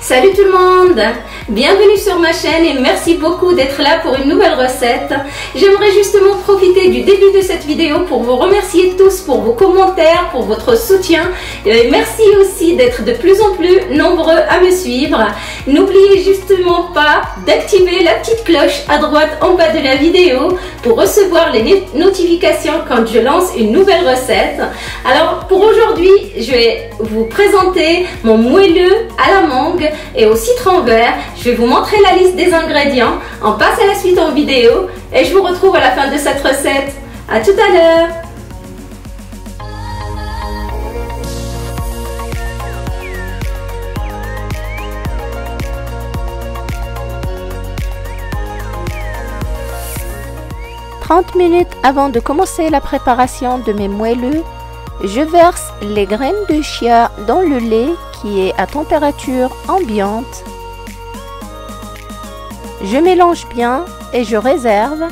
Salut tout le monde, bienvenue sur ma chaîne et merci beaucoup d'être là pour une nouvelle recette. J'aimerais justement profiter du début de cette vidéo pour vous remercier tous pour vos commentaires, pour votre soutien. Et merci aussi d'être de plus en plus nombreux à me suivre. N'oubliez justement pas d'activer la petite cloche à droite en bas de la vidéo pour recevoir les notifications quand je lance une nouvelle recette. Alors pour aujourd'hui, je vais vous présenter mon moelleux à la mangue et au citron vert. Je vais vous montrer la liste des ingrédients. On passe à la suite en vidéo et je vous retrouve à la fin de cette recette. À tout à l'heure. « 30 minutes avant de commencer la préparation de mes moelleux, je verse les graines de chia dans le lait qui est à température ambiante. Je mélange bien et je réserve.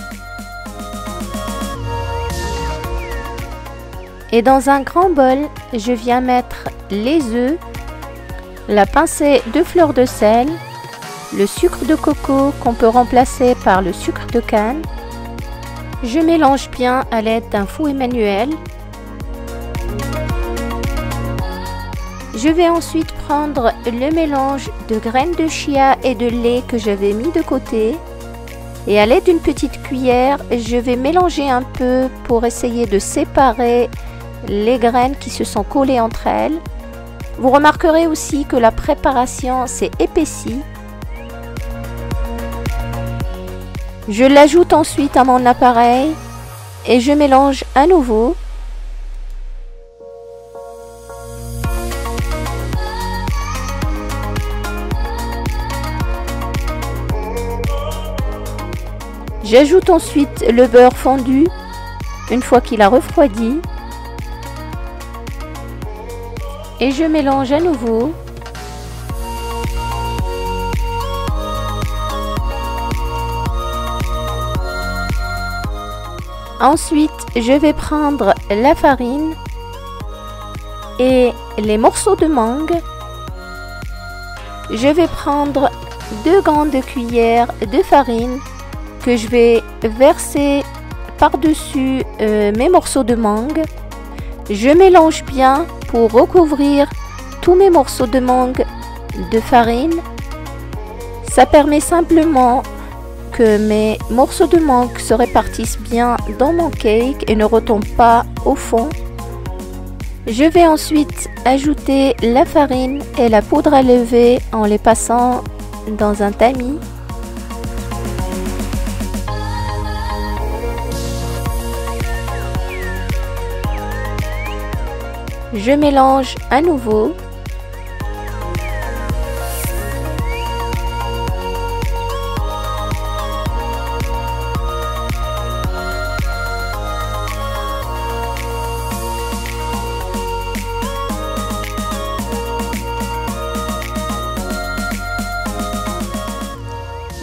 Et dans un grand bol, je viens mettre les œufs, la pincée de fleur de sel, le sucre de coco qu'on peut remplacer par le sucre de canne. Je mélange bien à l'aide d'un fouet manuel. Je vais ensuite prendre le mélange de graines de chia et de lait que j'avais mis de côté. Et à l'aide d'une petite cuillère, je vais mélanger un peu pour essayer de séparer les graines qui se sont collées entre elles. Vous remarquerez aussi que la préparation s'est épaissie. Je l'ajoute ensuite à mon appareil et je mélange à nouveau. J'ajoute ensuite le beurre fondu une fois qu'il a refroidi et je mélange à nouveau. Ensuite, je vais prendre la farine et les morceaux de mangue. Je vais prendre 2 grandes cuillères de farine que je vais verser par-dessus mes morceaux de mangue. Je mélange bien pour recouvrir tous mes morceaux de mangue de farine. Ça permet simplement que mes morceaux de mangue se répartissent bien dans mon cake et ne retombent pas au fond. Je vais ensuite ajouter la farine et la poudre à lever en les passant dans un tamis. Je mélange à nouveau.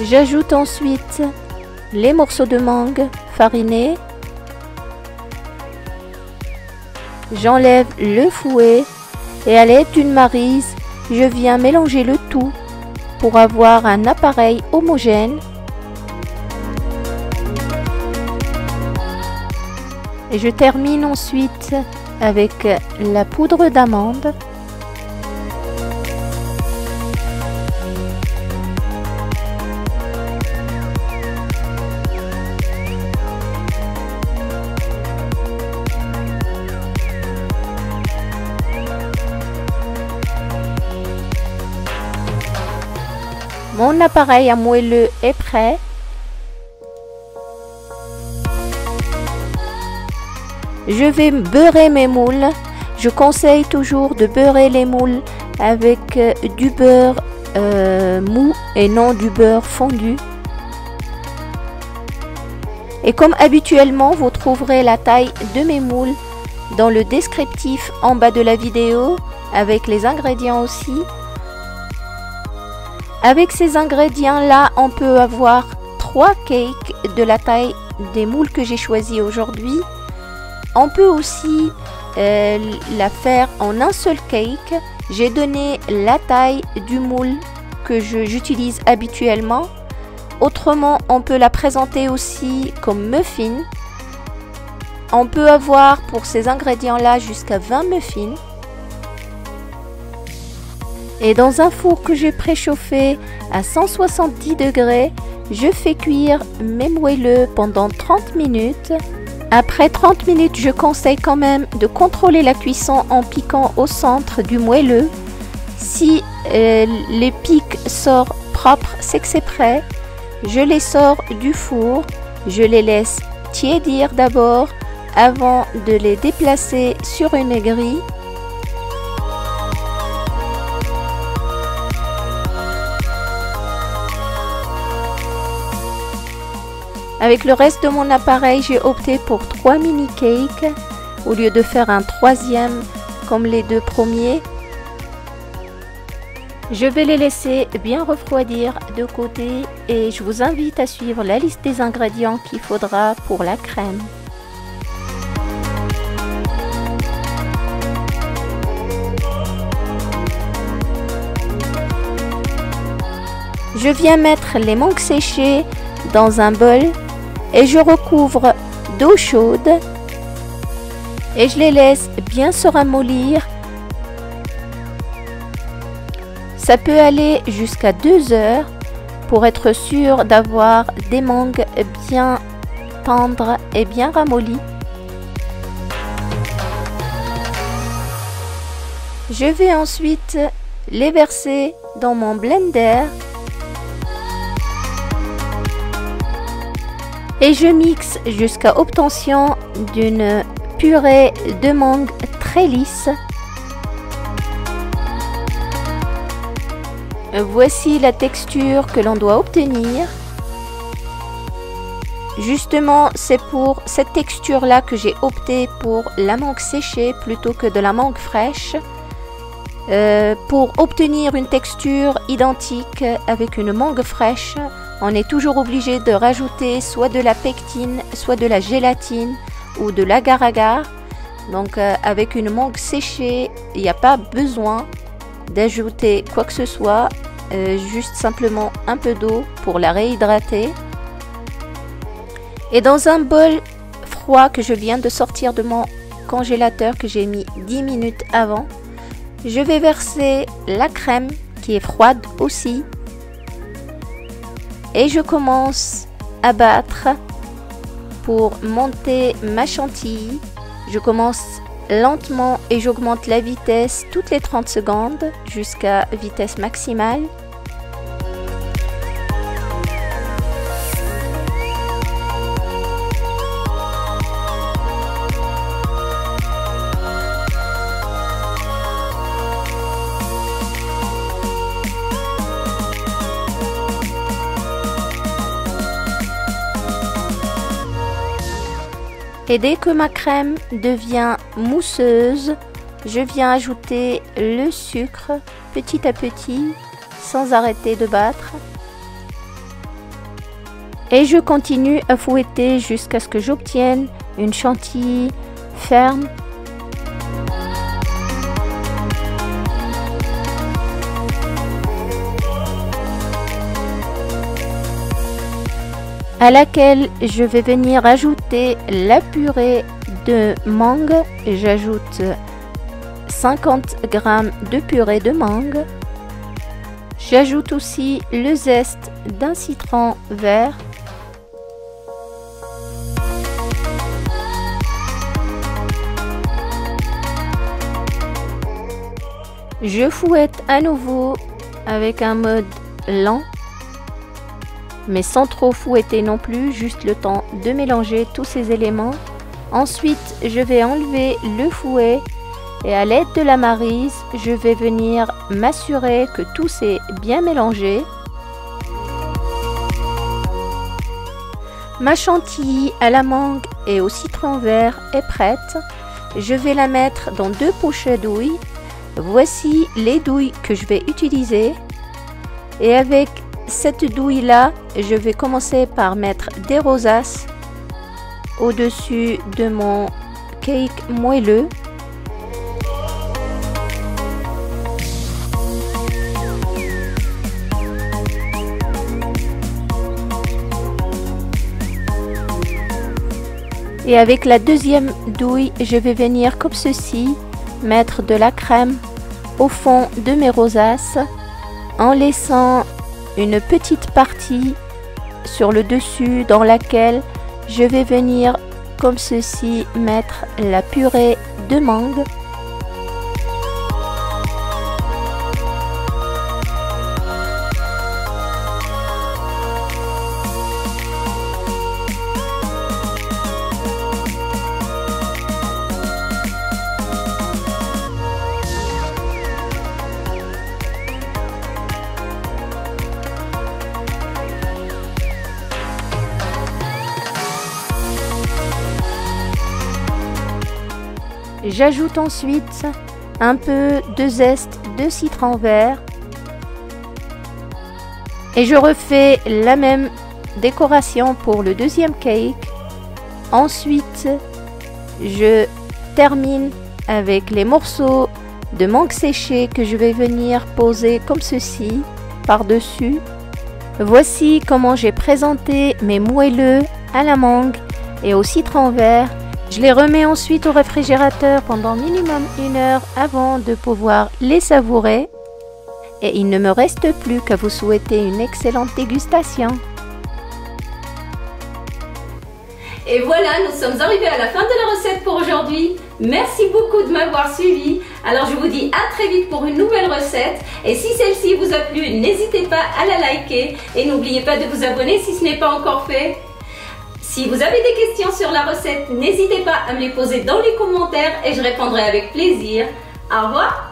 J'ajoute ensuite les morceaux de mangue farinés. J'enlève le fouet et à l'aide d'une maryse, je viens mélanger le tout pour avoir un appareil homogène. Et je termine ensuite avec la poudre d'amande. Mon appareil à moelleux est prêt. Je vais beurrer mes moules. Je conseille toujours de beurrer les moules avec du beurre mou et non du beurre fondu. Et comme habituellement, vous trouverez la taille de mes moules dans le descriptif en bas de la vidéo avec les ingrédients aussi. Avec ces ingrédients-là, on peut avoir 3 cakes de la taille des moules que j'ai choisi aujourd'hui. On peut aussi la faire en un seul cake. J'ai donné la taille du moule que j'utilise habituellement. Autrement, on peut la présenter aussi comme muffin. On peut avoir pour ces ingrédients-là jusqu'à 20 muffins. Et dans un four que j'ai préchauffé à 170 degrés, je fais cuire mes moelleux pendant 30 minutes. Après 30 minutes, je conseille quand même de contrôler la cuisson en piquant au centre du moelleux. Si les pics sortent propres, c'est que c'est prêt. Je les sors du four, je les laisse tiédir d'abord avant de les déplacer sur une grille. Avec le reste de mon appareil, j'ai opté pour 3 mini cakes au lieu de faire un troisième comme les deux premiers. Je vais les laisser bien refroidir de côté et je vous invite à suivre la liste des ingrédients qu'il faudra pour la crème. Je viens mettre les mangues séchées dans un bol et je recouvre d'eau chaude et je les laisse bien se ramollir. Ça peut aller jusqu'à 2 heures pour être sûr d'avoir des mangues bien tendres et bien ramollies. Je vais ensuite les verser dans mon blender et je mixe jusqu'à obtention d'une purée de mangue très lisse. Voici la texture que l'on doit obtenir. Justement, c'est pour cette texture-là que j'ai opté pour la mangue séchée plutôt que de la mangue fraîche. Pour obtenir une texture identique avec une mangue fraîche, on est toujours obligé de rajouter soit de la pectine, soit de la gélatine ou de l'agar-agar. Donc avec une mangue séchée, il n'y a pas besoin d'ajouter quoi que ce soit, juste simplement un peu d'eau pour la réhydrater. Et dans un bol froid que je viens de sortir de mon congélateur, que j'ai mis 10 minutes avant, je vais verser la crème qui est froide aussi. Et je commence à battre pour monter ma chantilly. Je commence lentement et j'augmente la vitesse toutes les 30 secondes jusqu'à vitesse maximale. Et dès que ma crème devient mousseuse, je viens ajouter le sucre petit à petit sans arrêter de battre. Et je continue à fouetter jusqu'à ce que j'obtienne une chantilly ferme. À laquelle je vais venir ajouter la purée de mangue. J'ajoute 50 g de purée de mangue. J'ajoute aussi le zeste d'un citron vert. Je fouette à nouveau avec un mode lent, mais sans trop fouetter non plus, juste le temps de mélanger tous ces éléments. Ensuite, je vais enlever le fouet et à l'aide de la maryse, je vais venir m'assurer que tout s'est bien mélangé. Ma chantilly à la mangue et au citron vert est prête. Je vais la mettre dans 2 poches douilles. Voici les douilles que je vais utiliser. Et avec cette douille là, je vais commencer par mettre des rosaces au-dessus de mon cake moelleux. Et avec la deuxième douille, je vais venir comme ceci, mettre de la crème au fond de mes rosaces en laissant une petite partie sur le dessus dans laquelle je vais venir comme ceci mettre la purée de mangue. J'ajoute ensuite un peu de zeste de citron vert et je refais la même décoration pour le deuxième cake. Ensuite, je termine avec les morceaux de mangue séchée que je vais venir poser comme ceci par-dessus. Voici comment j'ai présenté mes moelleux à la mangue et au citron vert. Je les remets ensuite au réfrigérateur pendant minimum 1 heure avant de pouvoir les savourer. Et il ne me reste plus qu'à vous souhaiter une excellente dégustation. Et voilà, nous sommes arrivés à la fin de la recette pour aujourd'hui. Merci beaucoup de m'avoir suivi. Alors je vous dis à très vite pour une nouvelle recette. Et si celle-ci vous a plu, n'hésitez pas à la liker. Et n'oubliez pas de vous abonner si ce n'est pas encore fait. Si vous avez des questions sur la recette, n'hésitez pas à me les poser dans les commentaires et je répondrai avec plaisir. Au revoir!